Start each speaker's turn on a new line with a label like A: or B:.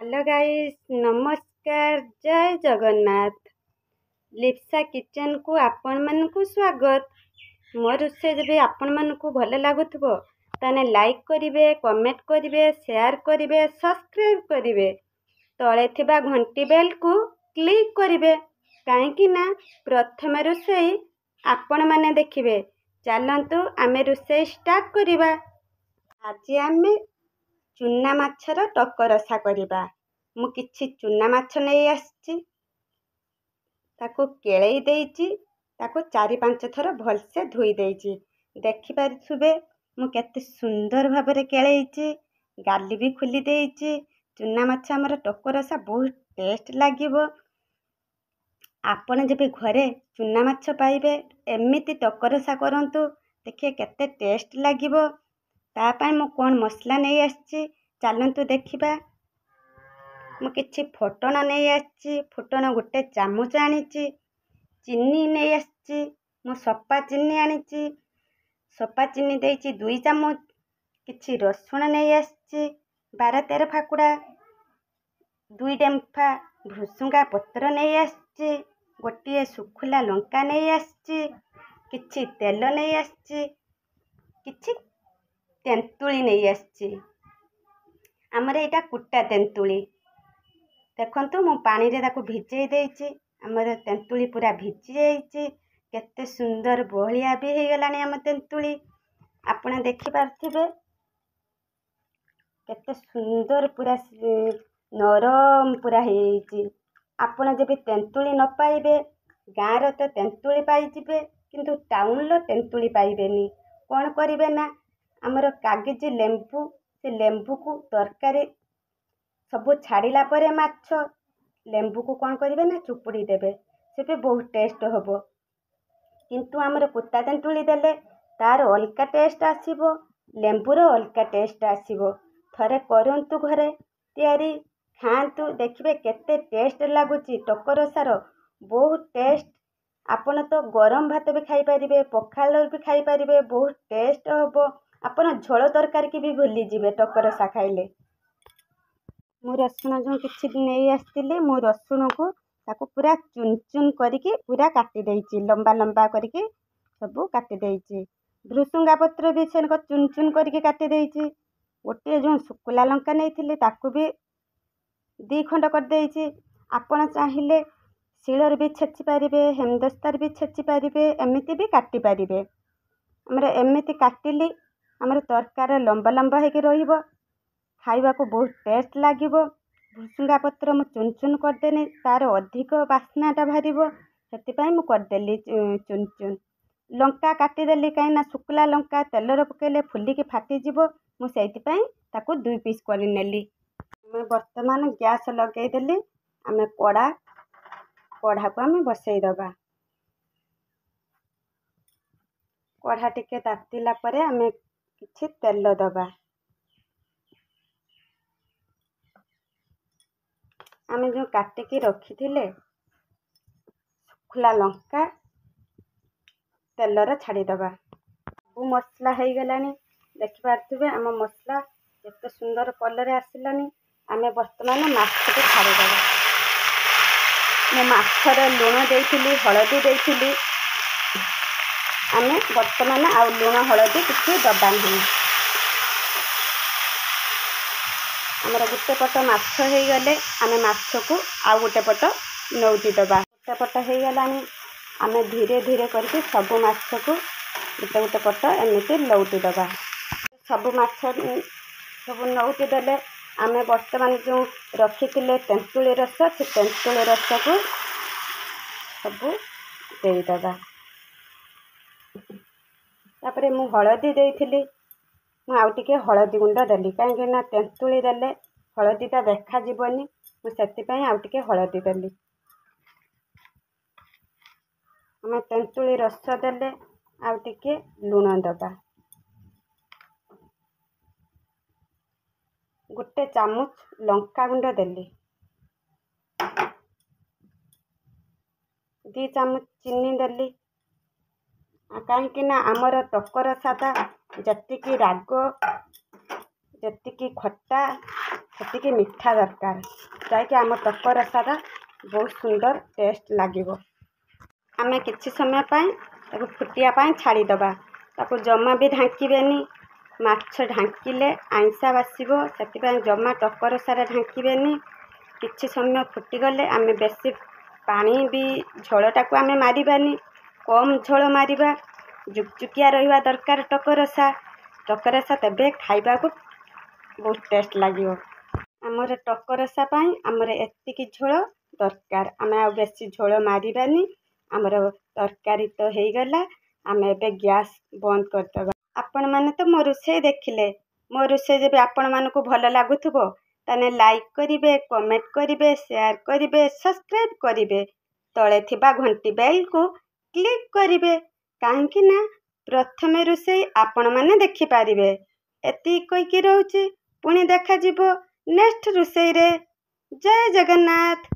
A: Hello guys, नमस्कार। जय Jagannath. Lipsa kitchen को आपण मानकु स्वागत। मो रोषे जब आपण मानकु भल लागुथबो ताने लाइक करिवे, कमेंट करिवे, शेयर करिवे, सब्सक्राइब करिवे। तळे थिबा घंटी बेल को क्लिक करिवे काहेकि ना प्रथम रोषे आपण माने देखिवे। चलंतु आमे रोषे स्टार्ट करिवा। आज आमे चुना माछर टकरसा करिबा। मु किछि चुना माछ नहीं आछि, ताको केळई देइछि, ताको 4-5 थर भलसे धोई देइछि। देखि पारुथुबे मु केते सुंदर भाबरे केळईछि, गाली भी खुली देइछि। चुना माछ हमर टकरसा बहुत टेस्ट लागिबो। आपण जेबे घरे चुना माछ पाइबे एमिति टकरसा करंतु, देखिए केते टेस्ट लागिबो। ता पई मु कोन मसला नहीं आछि, चलंतु देखिबा। मु किछि फुटण नहीं आछि, फुटण गोटे चामच आनिछि। चीनी नहीं आछि, मु सपा चीनी आनिछि, सपा चीनी देइछि 2 चामच। किछि रसुण नहीं आछि 12-13 फाकुड़ा, 2 डेम्फा भृसुंगा पत्र नहीं आछि, गोटे सुखुला लंका नहीं आछि, किछि तेल नहीं आछि, किछि तेंतुली नहीं आछि। हमर एटा कुट्टा तेंतुली देखंतु, मु पानी रे ताको भिजै देइछि। हमर तेंतुली पूरा भिजी जाइछि, केते सुंदर बहलिया भी हे गलानी। हम तेंतुली आपण देखि पारथिबे केते सुंदर पूरा नरम पूरा हेइछि। आपण जेबे तेंतुली न पाइबे, गाँ रो तो तेंतुली पाइ जिबे, किंतु टाउन लो तेंतुली पाइबेनी। कोन करिवे ना, हमर कागजी लेंबू, से लेंबू को तरकारी सबू छाड़िला परे माछ लेंबू को कौन करिवे ना चुपुड़ी देबे, से भी बहुत टेस्ट होबो। किंतु हमर कुत्ता तेंतुली देले तार अलका टेस्ट आसीबो, लेंबूर अलका टेस्ट आसीबो। थरे करंतु घरे तयारी, खांतु, देखिबे केते टेस्ट लागुची। टकरसार बहुत टेस्ट। आपण तो गरम भात भी खाई परिबे, पखाल भी खाई परिबे, बहुत टेस्ट होबो। आपण झोल तरकारी की भी भूली जिबे टकरसा खाइले। मु रसुण जो किछि नहीं आसतिले, मु रसुण को ताको पूरा चुन चुन करिके पूरा काटी देइछि, लंबा लंबा करिके सबू काटी देइछि। भृसुंगा पत्र भी सेनको चुन चुन करिके काटी देइछि। गोटे जो सुकुला लंका नैथिले ताको भी 2 खंड कर देइछि। आपण चाहिले शिलर भी छेची पारिबे, हेमदस्तार भी छेची पारिबे, एमिति भी काटी पारिबे। हमरे एमिति काटिली हमर तरकारी लंबा लंबा हेके रहिबो, खाइबा को बहुत टेस्ट लागिबो। भृसुंगा पत्र मु चुन चुन करदेनी, तार अधिक बास्नाटा बाहरिबो, सेति पई मु करदेली चुन चुन। लंका काटिदेली काइना सुकुला लंका तेलर पकेले फुलिके फाटी जिवो, मु सेति पई ताको 2 पीस करि नेली। मैं वर्तमान गैस लगै देली। आमे कड़ा को आमे बसै दबा। कढ़ा टिके तातिला परे आमे किछि तेल दबा। आमे जो काटिकी रखिथिले सुखुला लंका तेलर छाड़ी दबा। सब मसला हो गलानी, देखि पारथिबे आम मसला केते सुंदर कलर आसिलानी। आमे वर्तमान माछ को छाड़ी दबा। मो माछर लूण देइथिली, हळदी देइथिली। आमे वर्तमान आउ लूण हळदी किछि दबा नहीं। हमर गुटे पट माछ हो गले, आमे माछ को आउ गुटे पट नौटी दबा। गुटे पट हो गलानी, आमे धीरे धीरे करके सब माछ को गुटे गुटे पट एमिति लौटी दबा। सब माछ सब नौटी देले आमे वर्तमान जो रखिथिले तेंतुली रस, से तेंतुली रस को सब देई दबा। तापरे मु हळदी देइथिली, मु आउ टिके हळदी गुंड देली, काहेकि ना तेंतुली देले हळदीटा देखा जीवनी, मु सेति पई आउ टिके हळदी देली। हम तेंतुली रस देले आउ टिके लूण दबा। गोटे चामच लंका गुंड देली, 2 चामच चीनी देली। काहेकि ना आमर टकरसाटा जतिकी राग, जतिकी खट्टा, ସେତିକି ମିଠା ଦରକାର, ଯାହାକି ଆମ ଟକ ରସାଟା ବହୁତ ସୁନ୍ଦର ଟେଷ୍ଟ ଲାଗିବ। ଆମେ କିଛି ସମୟ ପାଇଁ ତାକୁ ଫୁଟିବା ପାଇଁ ଛାଡ଼ିଦେବା। ତାକୁ ଜମା ବି ଢାଙ୍କିବେନି, ମାଛ ଢାଙ୍କିଲେ ଆଇଁଷା ବାସିବ, ସେଥିପାଇଁ ଜମା ଟକ ରସାରେ ଢାଙ୍କିବେନି। କିଛି ସମୟ ଫୁଟିଗଲେ ଆମେ ବେଶୀ ପାଣି ବି ଝୋଳଟାକୁ ଆମେ ମାରିବାନି, କମ୍ ଝୋଳ ମାରିବା। ଜୁକଜୁକିଆ ରହିବା ଦରକାର ଟକ ରସା ତେବେ ଖାଇବାକୁ ବହୁତ ଟେଷ୍ଟ ଲାଗିବ। ଆମର ଟକ ରସା ପାଇଁ ଆମର ଏତିକି ଝୋଳ ଦରକାର, ଆମେ ଆଉ ବେଶୀ ଝୋଳ ମାରିବାନି। ଆମର ତରକାରୀ ତ ହେଇଗଲା, ଆମେ ଏବେ ଗ୍ୟାସ୍ ବନ୍ଦ କରିଦେବା। ଆପଣମାନେ ତ ମୋ ରୋଷେଇ ଦେଖିଲେ, ମୋ ରୋଷେଇ ଯଦି ଆପଣମାନଙ୍କୁ ଭଲ ଲାଗୁଥିବ ତାହେଲେ ଲାଇକ୍ କରିବେ, କମେଣ୍ଟ କରିବେ, ସେୟାର କରିବେ, ସବସ୍କ୍ରାଇବ୍ କରିବେ, ତଳେ ଥିବା ଘଣ୍ଟି ବେଲ୍କୁ କ୍ଲିକ୍ କରିବେ, କାହିଁକି ନା ପ୍ରଥମେ ରୋଷେଇ ଆପଣମାନେ ଦେଖିପାରିବେ। ଏତିକି କହିକି ରହୁଛି, ପୁଣି ଦେଖାଯିବ ନେକ୍ସଟ ରୋଷେଇରେ। ଜୟ ଜଗନ୍ନାଥ।